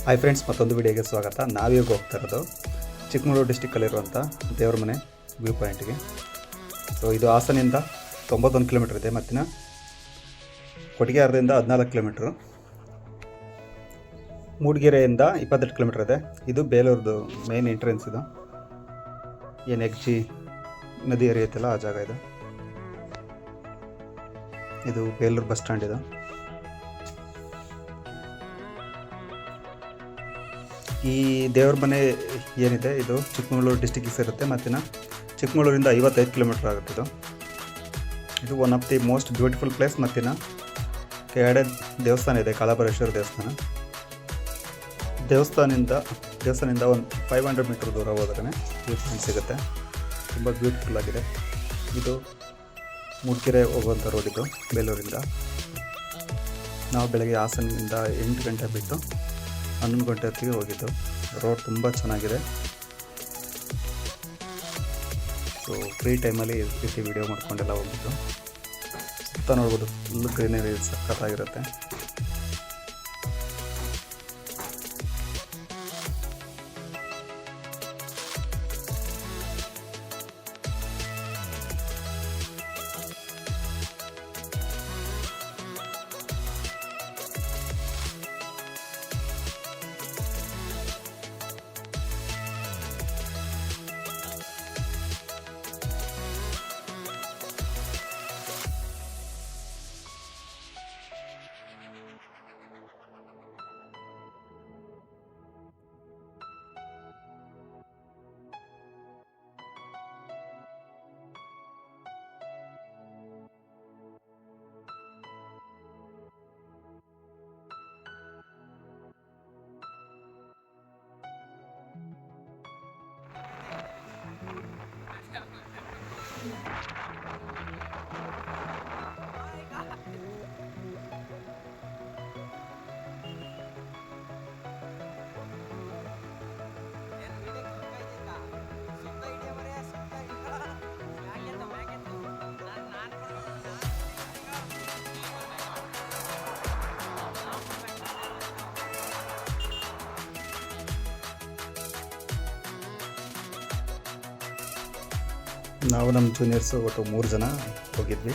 Hi friends, ಮತ್ತೊಂದು ವಿಡಿಯೋಗೆ ಸ್ವಾಗತ. ನಾವೀಗ ಹೋಗ್ತಾ ಇರೋದು ಚಿಕ್ಕಮಗಳೂರು ಡಿಸ್ಟಿಕ್ಕಲ್ಲಿರುವಂಥ ದೇವರ ಮನೆ ವ್ಯೂ ಪಾಯಿಂಟ್ಗೆ. ಸೊ ಇದು ಹಾಸನಿಂದ 91 ಕಿಲೋಮೀಟರ್ ಇದೆ, ಮತ್ತಿನ ಕೊಟ್ಟಿಗೆಹಾರದಿಂದ 14 ಕಿಲೋಮೀಟ್ರು, ಮೂಡಿಗೆರೆಯಿಂದ 28 ಕಿಲೋಮೀಟರ್ ಇದೆ. ಇದು ಬೇಲೂರ್ದು ಮೇನ್ ಎಂಟ್ರೆನ್ಸ್. ಇದು ಏನು ಹೆಗ್ಜಿ ನದಿ ಹರಿಯುತ್ತಲ್ಲ ಆ ಜಾಗ ಇದು. ಇದು ಬೇಲೂರು ಬಸ್ ಸ್ಟ್ಯಾಂಡ್. ಇದು ಈ ದೇವ್ರ ಮನೆ ಏನಿದೆ ಇದು ಚಿಕ್ಕಮಗಳೂರು ಡಿಸ್ಟಿಕ್ಕಿಗೆ ಸೇರುತ್ತೆ. ಮತ್ತಿನ ಚಿಕ್ಕಮಗಳೂರಿಂದ 55 ಕಿಲೋಮೀಟರ್ ಆಗುತ್ತೆ. ಇದು one of the most beautiful place. ಮತ್ತಿನ ಕೆಳಗಡೆ ದೇವಸ್ಥಾನ ಇದೆ, ಕಾಲಭೈರೇಶ್ವರ ದೇವಸ್ಥಾನ. ದೇವಸ್ಥಾನದಿಂದ ಒಂದು 500 ಮೀಟರ್ ದೂರ ಹೋದ್ರೆ ವ್ಯೂ ಪಾಯಿಂಟ್ ಸಿಗುತ್ತೆ. ತುಂಬ ಬ್ಯೂಟಿಫುಲ್ ಆಗಿದೆ. ಇದು ಮೂಡಿಗೆರೆ ಹೋಗುವಂಥ ರೋಡ್. ಇದು ಬೇಲೂರಿಂದ ನಾವು ಬೆಳಗ್ಗೆ ಹಾಸನಿಂದ 8 ಗಂಟೆ ಬಿಟ್ಟು 11 ಗಂಟೆ ಹೊತ್ತಿಗೆ ಹೋಗಿದ್ದು. ರೋಡ್ ತುಂಬ ಚೆನ್ನಾಗಿದೆ. ಸೊ ಫ್ರೀ ಟೈಮಲ್ಲಿ ಈ ರೀತಿ ವಿಡಿಯೋ ಮಾಡ್ಕೊಂಡೆಲ್ಲ ಹೋಗಿದ್ದು. ಸುತ್ತ ನೋಡ್ಬೋದು, ಫುಲ್ ಗ್ರೀನರಿ ಸಖತ್ತಾಗಿರುತ್ತೆ. ನಾವು ನಮ್ಮ ಜೂನಿಯರ್ಸು ಒಟ್ಟು 3 ಜನ ಹೋಗಿದ್ವಿ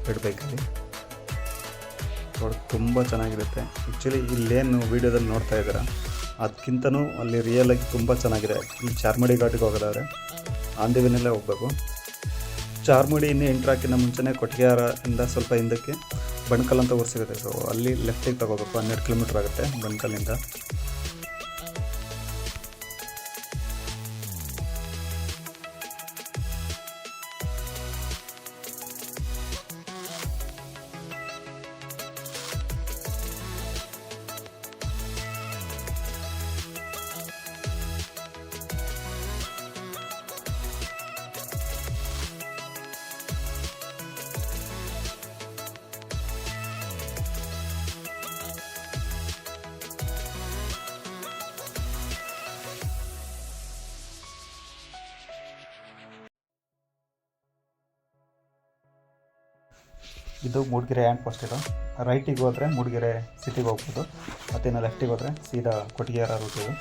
ರೆಡ್ ಬೈಕಲ್ಲಿ. ತುಂಬ ಚೆನ್ನಾಗಿರುತ್ತೆ. ಆ್ಯಕ್ಚುಲಿ ಇಲ್ಲೇನು ವೀಡಿಯೋದಲ್ಲಿ ನೋಡ್ತಾ ಇದ್ದೀರಾ ಅದಕ್ಕಿಂತನೂ ಅಲ್ಲಿ ರಿಯಲಾಗಿ ತುಂಬ ಚೆನ್ನಾಗಿದೆ. ಇಲ್ಲಿ ಚಾರ್ಮಡಿ ಘಾಟಿಗೆ ಹೋಗೋದಾದ್ರೆ ಆಂದಿವಿನಲ್ಲೇ ಹೋಗಬೇಕು. ಚಾರ್ಮಡಿ ಇನ್ನೂ ಎಂಟ್ರ್ ಹಾಕಿನ ಮುಂಚೆನೇ ಕೊಟ್ಟಿಗೆಹಾರದಿಂದ ಸ್ವಲ್ಪ ಹಿಂದಕ್ಕೆ ಬಣ್ಕಲ್ ಅಂತ ಊರು ಸಿಗುತ್ತೆ. ಸೊ ಅಲ್ಲಿ ಲೆಫ್ಟಿಗೆ ತಗೋಬೇಕು. 12 ಕಿಲೋಮೀಟ್ರ್ ಆಗುತ್ತೆ ಬಣ್ಕಲ್ಲಿಂದ. ಇದು ಮೂಡಿಗೆರೆ ಹ್ಯಾಂಡ್ ಪೋಸ್ಟ್. ಇದು ರೈಟಿಗೆ ಹೋದರೆ ಮೂಡಿಗೆರೆ ಸಿಟಿಗೆ ಹೋಗ್ಬೋದು, ಮತ್ತಿನ್ನು ಲೆಫ್ಟಿಗೆ ಹೋದರೆ ಸೀದಾ ಕೊಟ್ಟಿಗೆಹಾರ ರೂಟ್. ಇದು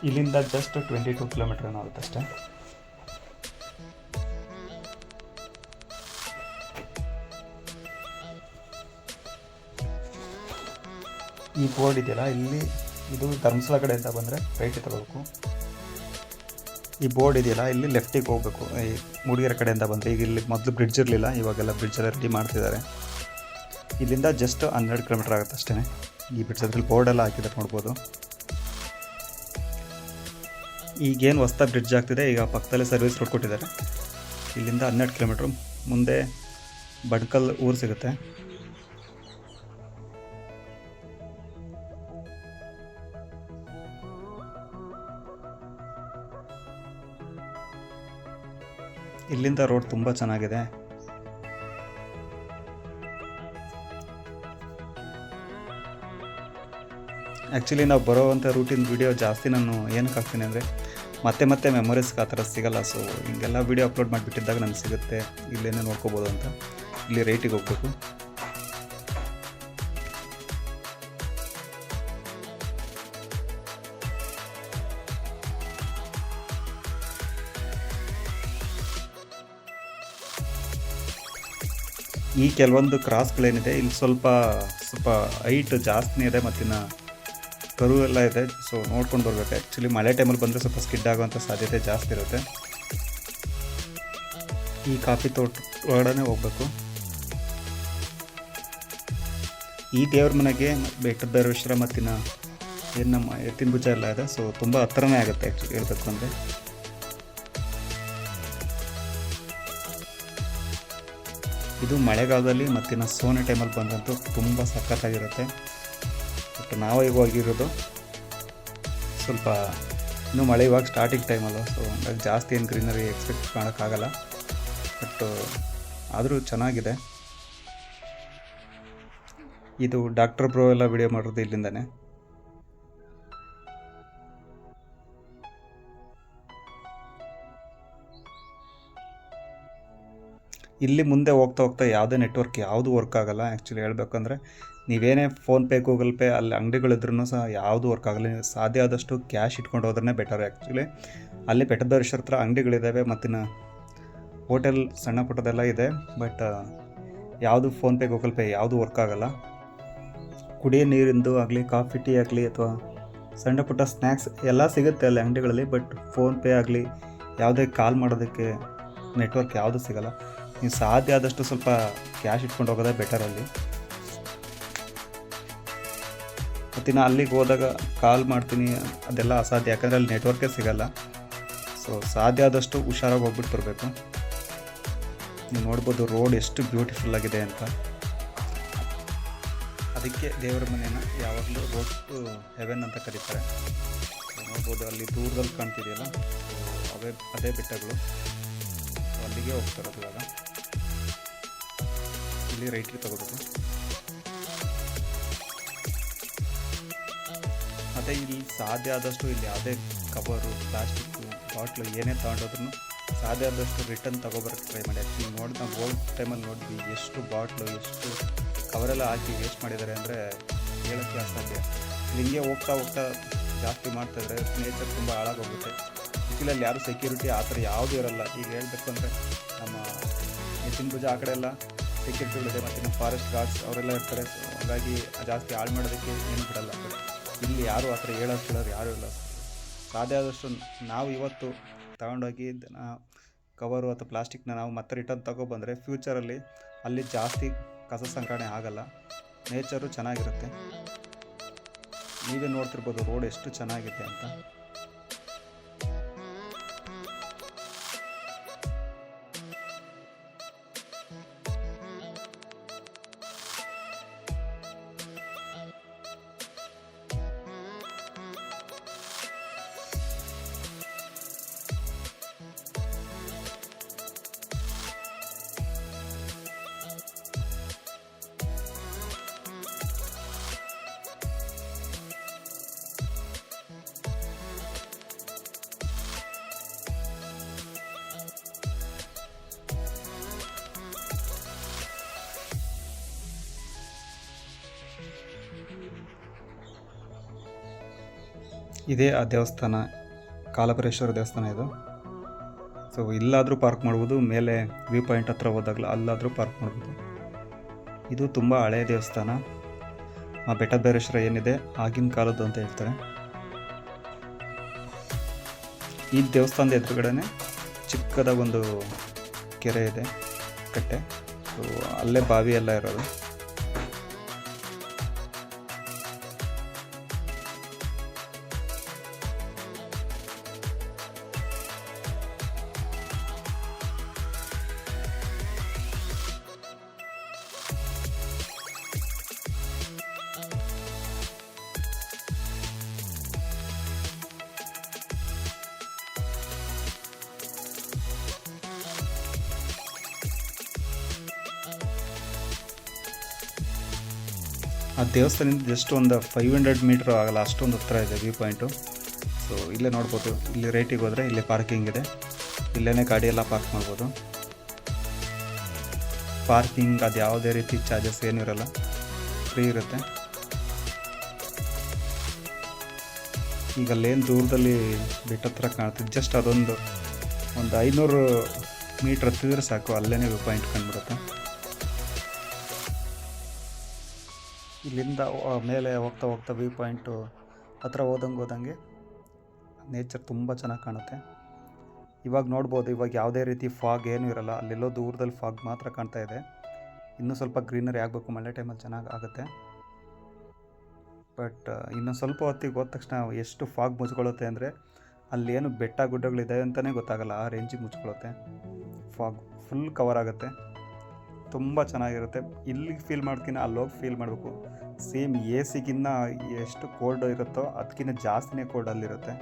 ಇಲ್ಲಿಂದ ಜಸ್ಟ್ 22 ಕಿಲೋಮೀಟರ್ ಏನೋ ಆಗುತ್ತೆ ಅಷ್ಟೇ. ಈ ಬೋರ್ಡ್ ಇದೆಯಲ್ಲ ಇಲ್ಲಿ, ಇದು ಧರ್ಮಸ್ಥಳ ಕಡೆಯಿಂದ ಬಂದರೆ ರೈಟಿಗೆ ತಗೋಬೇಕು. ಈ ಬೋರ್ಡ್ ಇದೆಯಲ್ಲ ಇಲ್ಲಿ ಲೆಫ್ಟಿಗೆ ಹೋಗಬೇಕು. ಈ ಮೂಡಿಗೆರೆ ಕಡೆಯಿಂದ ಬಂದರೆ, ಈಗ ಇಲ್ಲಿ ಮೊದಲು ಬ್ರಿಡ್ಜ್ ಇರಲಿಲ್ಲ, ಇವಾಗೆಲ್ಲ ಬ್ರಿಡ್ಜೆಲ್ಲ ರೆಡಿ ಮಾಡ್ತಿದ್ದಾರೆ. ಇಲ್ಲಿಂದ ಜಸ್ಟ್ 12 ಕಿಲೋಮೀಟರ್ ಆಗುತ್ತೆ ಅಷ್ಟೇ. ಈ ಬ್ರಿಡ್ಜ್ ಅದ್ರಲ್ಲಿ ಬೋರ್ಡೆಲ್ಲ ಹಾಕಿದ್ದಾರೆ ನೋಡ್ಬೋದು. ಈಗೇನು ಹೊಸ್ದಾಗಿ ಬ್ರಿಡ್ಜ್ ಆಗ್ತಿದೆ, ಈಗ ಪಕ್ಕದಲ್ಲೇ ಸರ್ವಿಸ್ ರೋಡ್ ಕೊಟ್ಟಿದ್ದಾರೆ. ಇಲ್ಲಿಂದ 12 ಕಿಲೋಮೀಟ್ರ್ ಮುಂದೆ ಬಣ್ಕಲ್ ಊರು ಸಿಗುತ್ತೆ. ಇಲ್ಲಿಂದ ರೋಡ್ ತುಂಬ ಚೆನ್ನಾಗಿದೆ. ಆ್ಯಕ್ಚುಲಿ ನಾವು ಬರೋವಂಥ ರೂಟಿನ ವೀಡಿಯೋ ಜಾಸ್ತಿ ನಾನು ಏನಕ್ಕೆ ಹಾಕ್ತೀನಿ ಅಂದರೆ ಮತ್ತೆ ಮತ್ತೆ ಮೆಮೊರೀಸ್ಗೆ ಆ ಥರ ಸಿಗೋಲ್ಲ. ಸೊ ಹಿಂಗೆಲ್ಲ ವೀಡಿಯೋ ಅಪ್ಲೋಡ್ ಮಾಡಿಬಿಟ್ಟಿದ್ದಾಗ ನನಗೆ ಸಿಗುತ್ತೆ ಇಲ್ಲೇನೇ ನೋಡ್ಕೋಬೋದು ಅಂತ. ಇಲ್ಲಿ ರೈಟಿಗೆ ಹೋಗಬೇಕು. ಈ ಕೆಲವೊಂದು ಕ್ರಾಸ್ಗಳೇನಿದೆ ಇಲ್ಲಿ ಸ್ವಲ್ಪ ಹೈಟ್ ಜಾಸ್ತಿನೇ ಇದೆ, ಮತ್ತಿನ್ನು ಕರು ಎಲ್ಲ ಇದೆ. ಸೊ ನೋಡ್ಕೊಂಡು ಬರಬೇಕು. ಆ್ಯಕ್ಚುಲಿ ಮಳೆ ಟೈಮಲ್ಲಿ ಬಂದರೆ ಸ್ವಲ್ಪ ಸ್ಕಿಡ್ ಆಗುವಂಥ ಸಾಧ್ಯತೆ ಜಾಸ್ತಿ ಇರುತ್ತೆ. ಈ ಕಾಫಿ ತೋಟ ಒಳಗಡೆ ಹೋಗ್ಬೇಕು. ಈ ದೇವ್ರ ಮನೆಗೆ ಬೆಟ್ಟದ ಭೈರವೇಶ್ವರ ಮತ್ತಿನ ಏನು ನಮ್ಮ ಎತ್ತಿನ ಭುಜ ಎಲ್ಲ ಇದೆ. ಸೊ ತುಂಬ ಹತ್ರನೇ ಆಗುತ್ತೆ ಆ್ಯಕ್ಚುಲಿ ಹೇಳ್ಬೇಕು ಅಂದರೆ. ಇದು ಮಳೆಗಾಲದಲ್ಲಿ ಮತ್ತಿನ ಸೋನೆ ಟೈಮಲ್ಲಿ ಬಂದಂತೂ ತುಂಬ ಸಖತ್ತಾಗಿರುತ್ತೆ. ಬಟ್ ನಾವು ಈಗ ಹೋಗಿರೋದು ಸ್ವಲ್ಪ ಇನ್ನೂ ಮಳೆ ಇವಾಗ ಸ್ಟಾರ್ಟಿಂಗ್ ಟೈಮಲ್ಲ, ಸೊ ಹಂಗಾಗಿ ಜಾಸ್ತಿ ಏನು ಗ್ರೀನರಿ ಎಕ್ಸ್ಪೆಕ್ಟ್ ಮಾಡೋಕ್ಕಾಗಲ್ಲ. ಬಟ್ ಆದರೂ ಚೆನ್ನಾಗಿದೆ. ಇದು ಡಾಕ್ಟರ್ ಬ್ರೋ ಎಲ್ಲ ವಿಡಿಯೋ ಮಾಡೋದು ಇಲ್ಲಿಂದಾನೆ. ಇಲ್ಲಿ ಮುಂದೆ ಹೋಗ್ತಾ ಯಾವುದೇ ನೆಟ್ವರ್ಕ್ ಯಾವುದು ವರ್ಕ್ ಆಗೋಲ್ಲ. ಆ್ಯಕ್ಚುಲಿ ಹೇಳ್ಬೇಕಂದ್ರೆ ನೀವೇನೇ ಫೋನ್ಪೇ ಗೂಗಲ್ ಪೇ ಅಲ್ಲಿ ಅಂಗಡಿಗಳಿದ್ರೂ ಸಹ ಯಾವುದು ವರ್ಕ್ ಆಗಲ್ಲ. ಸಾಧ್ಯ ಆದಷ್ಟು ಕ್ಯಾಶ್ ಇಟ್ಕೊಂಡು ಹೋದ್ರೇ ಬೆಟರ್. ಆ್ಯಕ್ಚುಲಿ ಅಲ್ಲಿ ಬೆಟ್ಟದ ಭೈರವೇಶ್ವರ ಹತ್ರ ಅಂಗಡಿಗಳಿದ್ದಾವೆ, ಮತ್ತಿನ್ನು ಹೋಟೆಲ್ ಸಣ್ಣ ಪುಟ್ಟದೆಲ್ಲ ಇದೆ. ಬಟ್ ಯಾವುದು ಫೋನ್ಪೇ ಗೂಗಲ್ ಪೇ ಯಾವುದು ವರ್ಕ್ ಆಗೋಲ್ಲ. ಕುಡಿಯೋ ನೀರಿಂದು ಆಗಲಿ, ಕಾಫಿ ಟೀ ಆಗಲಿ, ಅಥವಾ ಸಣ್ಣ ಪುಟ್ಟ ಸ್ನ್ಯಾಕ್ಸ್ ಎಲ್ಲ ಸಿಗುತ್ತೆ ಅಲ್ಲಿ ಅಂಗಡಿಗಳಲ್ಲಿ. ಬಟ್ ಫೋನ್ಪೇ ಆಗಲಿ ಯಾವುದೇ ಕಾಲ್ ಮಾಡೋದಕ್ಕೆ ನೆಟ್ವರ್ಕ್ ಯಾವುದು ಸಿಗೋಲ್ಲ. ನೀವು ಸಾಧ್ಯ ಆದಷ್ಟು ಸ್ವಲ್ಪ ಕ್ಯಾಶ್ ಇಟ್ಕೊಂಡು ಹೋಗೋದೇ ಬೆಟರ್ ಅಲ್ಲಿ. ಮತ್ತಿನ್ನು ಅಲ್ಲಿಗೆ ಹೋದಾಗ ಕಾಲ್ ಮಾಡ್ತೀನಿ ಅದೆಲ್ಲ ಅಸಾಧ್ಯ, ಯಾಕಂದರೆ ಅಲ್ಲಿ ನೆಟ್ವರ್ಕೇ ಸಿಗೋಲ್ಲ. ಸೊ ಸಾಧ್ಯ ಆದಷ್ಟು ಹುಷಾರಾಗಿ ಹೋಗ್ಬಿಟ್ಟು ಬರಬೇಕು. ನೀವು ನೋಡ್ಬೋದು ರೋಡ್ ಎಷ್ಟು ಬ್ಯೂಟಿಫುಲ್ ಆಗಿದೆ ಅಂತ. ಅದಕ್ಕೆ ದೇವರ ಮನೆಯನ್ನು ಯಾವಾಗಲೂ ರೋಡ್ ಟು ಹೆವೆನ್ ಅಂತ ಕರೀತಾರೆ. ನೋಡ್ಬೋದು ಅಲ್ಲಿ ದೂರದಲ್ಲಿ ಕಾಣ್ತಿದೆಯಲ್ಲ, ಅದೇ ಬೆಟ್ಟಗಳು. ಅಲ್ಲಿಗೆ ಹೋಗ್ತಾರದು. ಇವಾಗ ಇಲ್ಲಿ ರೈಟ್ಗೆ ತಗೋಬೇಕು. ಮತ್ತು ಇಲ್ಲಿ ಸಾಧ್ಯ ಆದಷ್ಟು ಇಲ್ಲಿ ಯಾವುದೇ ಕವರು, ಪ್ಲಾಸ್ಟಿಕ್ಕು, ಬಾಟ್ಲು ಏನೇ ತೊಗೊಂಡೋದ್ರೂ ಸಾಧ್ಯ ಆದಷ್ಟು ರಿಟರ್ನ್ ತೊಗೊಬರೋಕ್ಕೆ ಟ್ರೈ ಮಾಡಿ. ಆ್ಯಕ್ಚುಲಿ ನಾವು ಹೋದ ಟೈಮಲ್ಲಿ ನೋಡಿದ್ವಿ ಎಷ್ಟು ಬಾಟ್ಲು, ಎಷ್ಟು ಕವರೆಲ್ಲ ಹಾಕಿ ವೇಸ್ಟ್ ಮಾಡಿದ್ದಾರೆ ಅಂದರೆ ಹೇಳೋಕ್ಕೆ ಅಸಾಧ್ಯ. ಹಿಂಗೆ ಹೋಗ್ತಾ ಜಾಸ್ತಿ ಮಾಡ್ತಾಯಿದ್ರೆ ನೇಚರ್ ತುಂಬ ಹಾಳಾಗೋಗುತ್ತೆ. ಸಿಟಿಲಲ್ಲಿ ಯಾರು ಸೆಕ್ಯೂರಿಟಿ ಆ ಥರ ಯಾವುದೂ ಇರೋಲ್ಲ. ಈಗ ಹೇಳಬೇಕು ಅಂದರೆ ನಮ್ಮ ಎತ್ತಿನ ಭುಜ ಆ ಕಡೆ ಎಲ್ಲ ಸೆಕ್ಯೂರಿಟಿಗಳಿದೆ, ಮತ್ತು ನಮ್ಮ ಫಾರೆಸ್ಟ್ ಗಾರ್ಡ್ಸ್ ಅವರೆಲ್ಲ ಇರ್ತಾರೆ. ಹಾಗಾಗಿ ಜಾಸ್ತಿ ಹಾಳು ಮಾಡೋದಕ್ಕೆ ಏನು ಬಿಡಲ್ಲ. ಬಟ್ ಇಲ್ಲಿ ಯಾರು ಆ ಥರ ಹೇಳೋರು ಯಾರೂ ಇಲ್ಲ. ಸಾಧ್ಯ ಆದಷ್ಟು ನಾವು ಇವತ್ತು ತಗೊಂಡೋಗಿ ಕವರು ಅಥವಾ ಪ್ಲಾಸ್ಟಿಕ್ನ ನಾವು ಮತ್ತೆ ರಿಟರ್ನ್ ತೊಗೊಬಂದರೆ ಫ್ಯೂಚರಲ್ಲಿ ಅಲ್ಲಿ ಜಾಸ್ತಿ ಕಸ ಸಂಗ್ರಹಣೆ ಆಗಲ್ಲ, ನೇಚರು ಚೆನ್ನಾಗಿರುತ್ತೆ. ನೀವೇ ನೋಡ್ತಿರ್ಬೋದು ರೋಡ್ ಎಷ್ಟು ಚೆನ್ನಾಗಿದೆ ಅಂತ. ಇದೇ ಆ ದೇವಸ್ಥಾನ, ಕಾಲಭೈರೇಶ್ವರ ದೇವಸ್ಥಾನ ಇದು. ಸೊ ಇಲ್ಲಾದರೂ ಪಾರ್ಕ್ ಮಾಡ್ಬೋದು, ಮೇಲೆ ವ್ಯೂ ಪಾಯಿಂಟ್ ಹತ್ರ ಹೋದಾಗಲ ಅಲ್ಲಾದರೂ ಪಾರ್ಕ್ ಮಾಡ್ಬೋದು. ಇದು ತುಂಬ ಹಳೆಯ ದೇವಸ್ಥಾನ. ಆ ಬೆಟ್ಟದ ಭೈರವೇಶ್ವರ ಏನಿದೆ ಆಗಿನ ಕಾಲದ್ದು ಅಂತ ಹೇಳ್ತಾರೆ. ಈ ದೇವಸ್ಥಾನದ ಎದುರುಗಡೆನೆ ಚಿಕ್ಕದಾಗಿ ಒಂದು ಕೆರೆ ಇದೆ, ಕಟ್ಟೆ. ಸೊ ಅಲ್ಲೇ ಬಾವಿ ಎಲ್ಲ ಇರೋದು. ಆ ದೇವಸ್ಥಾನದಿಂದ ಜಸ್ಟ್ ಒಂದು 500 ಮೀಟ್ರ್ ಆಗಲ್ಲ, ಅಷ್ಟೊಂದು ಹತ್ರ ಇದೆ ವ್ಯೂ ಪಾಯಿಂಟು. ಸೊ ಇಲ್ಲೇ ನೋಡ್ಬೋದು. ಇಲ್ಲಿ ರೇಟಿಗೆ ಹೋದರೆ ಇಲ್ಲೇ ಪಾರ್ಕಿಂಗ್ ಇದೆ, ಇಲ್ಲೇ ಗಾಡಿ ಎಲ್ಲ ಪಾರ್ಕ್ ಮಾಡ್ಬೋದು. ಪಾರ್ಕಿಂಗ್ ಅದು ಯಾವುದೇ ರೀತಿ ಚಾರ್ಜಸ್ ಏನೂ ಇರೋಲ್ಲ, ಫ್ರೀ ಇರುತ್ತೆ. ಈಗ ಅಲ್ಲೇನು ದೂರದಲ್ಲಿ ಬೆಟ್ಟ ಹತ್ರ ಕಾಣ್ತಿದ್ದು ಜಸ್ಟ್ ಅದೊಂದು 500 ಮೀಟ್ರ್ ಹತ್ತಿದ್ರೆ ಸಾಕು, ಅಲ್ಲೇ ವ್ಯೂ ಪಾಯಿಂಟ್ ಕಂಡುಬಿಡುತ್ತೆ. ಇಲ್ಲಿಂದ ಮೇಲೆ ಹೋಗ್ತಾ ಹೋಗ್ತಾ ವ್ಯೂ ಪಾಯಿಂಟು ಹತ್ರ ಹೋದಂಗೆ ನೇಚರ್ ತುಂಬ ಚೆನ್ನಾಗಿ ಕಾಣುತ್ತೆ. ಇವಾಗ ನೋಡ್ಬೋದು, ಇವಾಗ ಯಾವುದೇ ರೀತಿ ಫಾಗ್ ಏನೂ ಇರಲ್ಲ, ಅಲ್ಲೆಲ್ಲೋ ದೂರದಲ್ಲಿ ಫಾಗ್ ಮಾತ್ರ ಕಾಣ್ತಾ ಇದೆ. ಇನ್ನೂ ಸ್ವಲ್ಪ ಗ್ರೀನರಿ ಆಗಬೇಕು, ಮಳೆ ಟೈಮಲ್ಲಿ ಚೆನ್ನಾಗಿ ಆಗುತ್ತೆ. ಬಟ್ ಇನ್ನು ಸ್ವಲ್ಪ ಹೊತ್ತಿಗೆ ಹೋದ ತಕ್ಷಣ ಎಷ್ಟು ಫಾಗ್ ಮುಚ್ಕೊಳ್ಳುತ್ತೆ ಅಂದರೆ ಅಲ್ಲೇನು ಬೆಟ್ಟ ಗುಡ್ಡಗಳಿದೆ ಅಂತಲೇ ಗೊತ್ತಾಗಲ್ಲ, ಆ ರೇಂಜಿಗೆ ಮುಚ್ಕೊಳ್ಳುತ್ತೆ. ಫಾಗ್ ಫುಲ್ ಕವರ್ ಆಗುತ್ತೆ, ತುಂಬ ಚೆನ್ನಾಗಿರುತ್ತೆ. ಇಲ್ಲಿಗೆ ಫೀಲ್ ಮಾಡ್ತೀನಿ, ಅಲ್ಲೋಗಿ ಫೀಲ್ ಮಾಡಬೇಕು. ಸೇಮ್ ಎ ಸಿಗಿನ್ನ ಎಷ್ಟು ಕೋಲ್ಡ್ ಇರುತ್ತೋ ಅದಕ್ಕಿಂತ ಜಾಸ್ತಿನೇ ಕೋಲ್ಡ್ ಅಲ್ಲಿರುತ್ತೆ.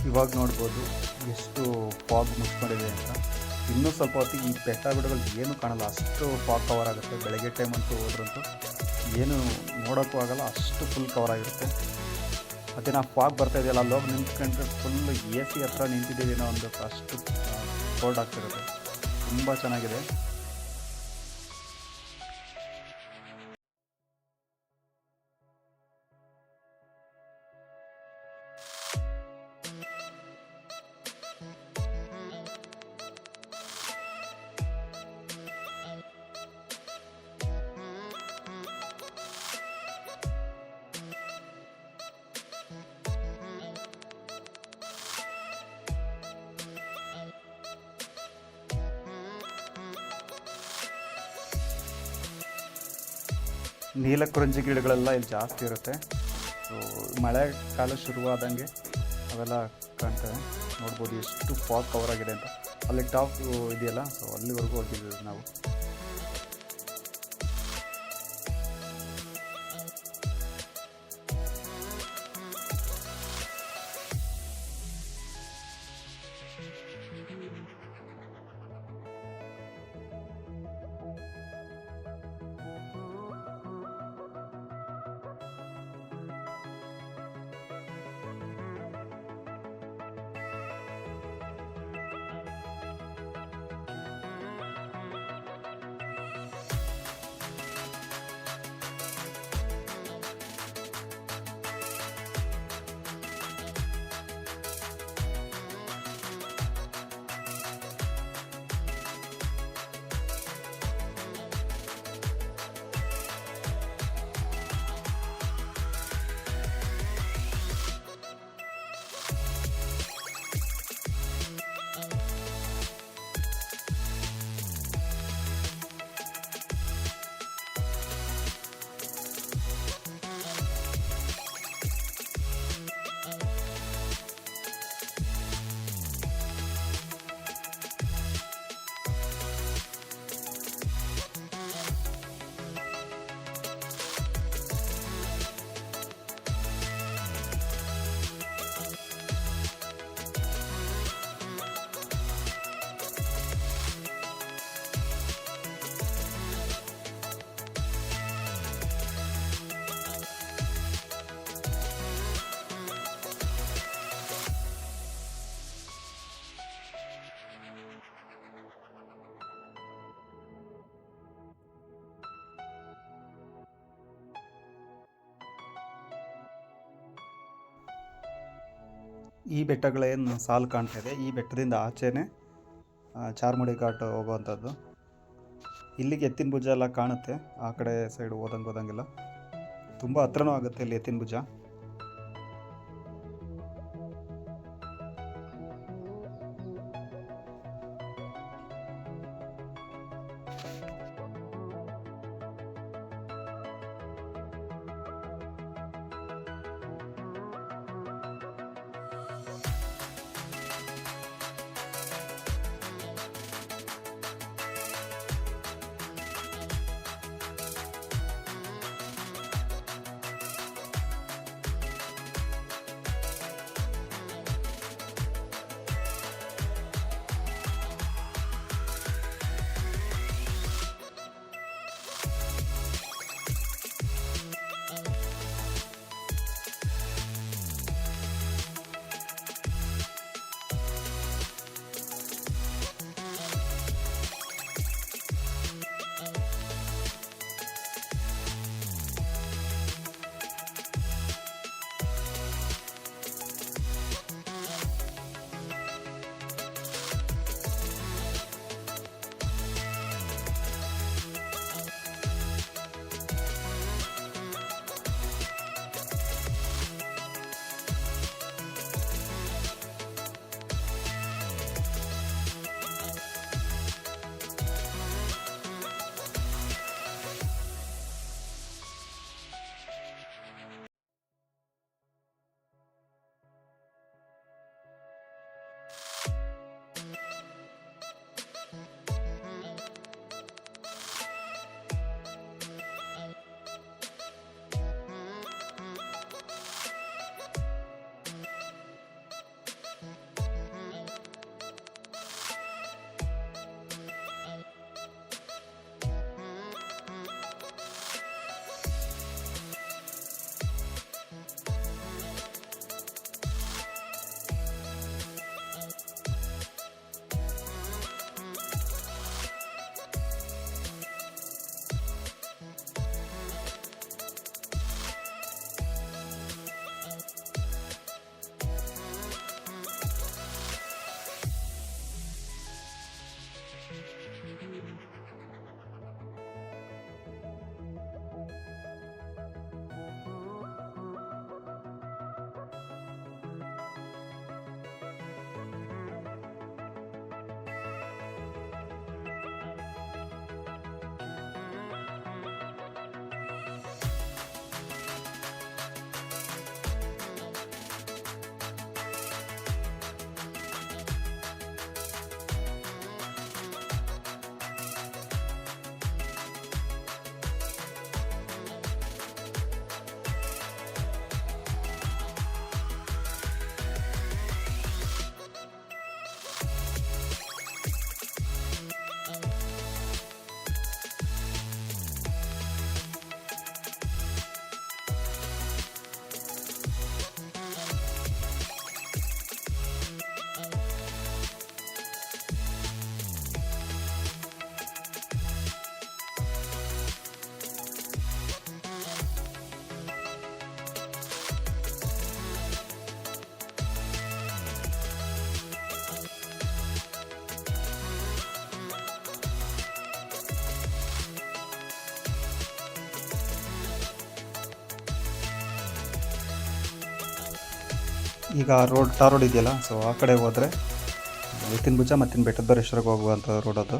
ಇವಾಗ ನೋಡ್ಬೋದು ಎಷ್ಟು ಫಾಗ್ ಮುಚ್ಕೊಂಡಿದೆ ಅಂತ. ಇನ್ನೂ ಸ್ವಲ್ಪ ಹೊತ್ತಿಗೆ ಈ ಬೆಟ್ಟ ಗುಡ್ಡಗಳು ಏನೂ ಕಾಣಲ್ಲ, ಅಷ್ಟು ಫಾಗ್ ಕವರ್ ಆಗುತ್ತೆ. ಬೆಳಗ್ಗೆ ಟೈಮ್ ಅಂತೂ ಹೋದ್ರಂತೂ ಏನು ನೋಡೋಕ್ಕೂ ಆಗಲ್ಲ, ಅಷ್ಟು ಫುಲ್ ಕವರ್ ಆಗಿರುತ್ತೆ. ಮತ್ತು ನಾವು ಫಾಗ್ ಬರ್ತಾ ಇದೆಯಲ್ಲ, ಅಲ್ಲೋಗಿ ನಿಂತ್ಕೊಂಡ್ರೆ ಫುಲ್ ಎ ಸಿ ಹತ್ರ ನಿಂತಿದ್ದೀವಿ ಅನ್ನೋ ಒಂದು ಅಷ್ಟು ಕೋಲ್ಡ್ ಆಗ್ತಿರುತ್ತೆ. ತುಂಬ ಚೆನ್ನಾಗಿದೆ. ನೀಲಕುರಂಜಿ ಗಿಡಗಳೆಲ್ಲ ಇಲ್ಲಿ ಜಾಸ್ತಿ ಇರುತ್ತೆ. ಸೊ ಮಳೆಗಾಲ ಶುರುವಾದಂಗೆ ಅವೆಲ್ಲ ಕಾಣ್ತವೆ. ನೋಡ್ಬೋದು ಎಷ್ಟು ಫಾಗ್ ಕವರ್ ಆಗಿದೆ ಅಂತ. ಅಲ್ಲಿ ಟಾಪ್ ಇದೆಯಲ್ಲ, ಸೊ ಅಲ್ಲಿವರೆಗೂ ಹೋಗಿದ್ದೀವಿ ನಾವು. ಈ ಬೆಟ್ಟಗಳೇನು ಸಾಲು ಕಾಣ್ತಾ ಇದೆ, ಈ ಬೆಟ್ಟದಿಂದ ಆಚೆನೇ ಚಾರ್ಮುಡಿ ಘಾಟ್ ಹೋಗುವಂಥದ್ದು. ಇಲ್ಲಿಗೆ ಎತ್ತಿನ ಭುಜ ಎಲ್ಲ ಕಾಣುತ್ತೆ, ಆ ಕಡೆ ಸೈಡ್ ಹೋದಂಗೆಲ್ಲ ತುಂಬ ಹತ್ರನೂ ಆಗುತ್ತೆ ಇಲ್ಲಿ ಎತ್ತಿನ ಭುಜ. ಈಗ ಟಾರ್ ರೋಡ್ ಇದೆಯಲ್ಲ, ಸೊ ಆ ಕಡೆ ಹೋದರೆ ಎತ್ತಿನ ಭುಜ ಮತ್ತು ಬೆಟ್ಟದ ಬರೇಶ್ವರಕ್ಕೆ ಹೋಗುವಂಥ ರೋಡ್ ಅದು.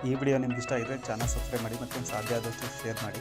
ಈ ವಿಡಿಯೋ ನಿಮ್ಗೆ ಇಷ್ಟ ಆಗಿದ್ರೆ ಚಾನಲ್ ಸಬ್ಸ್ಕ್ರೈಬ್ ಮಾಡಿ ಮತ್ತು ಸಾಧ್ಯ ಆದಷ್ಟು ಶೇರ್ ಮಾಡಿ.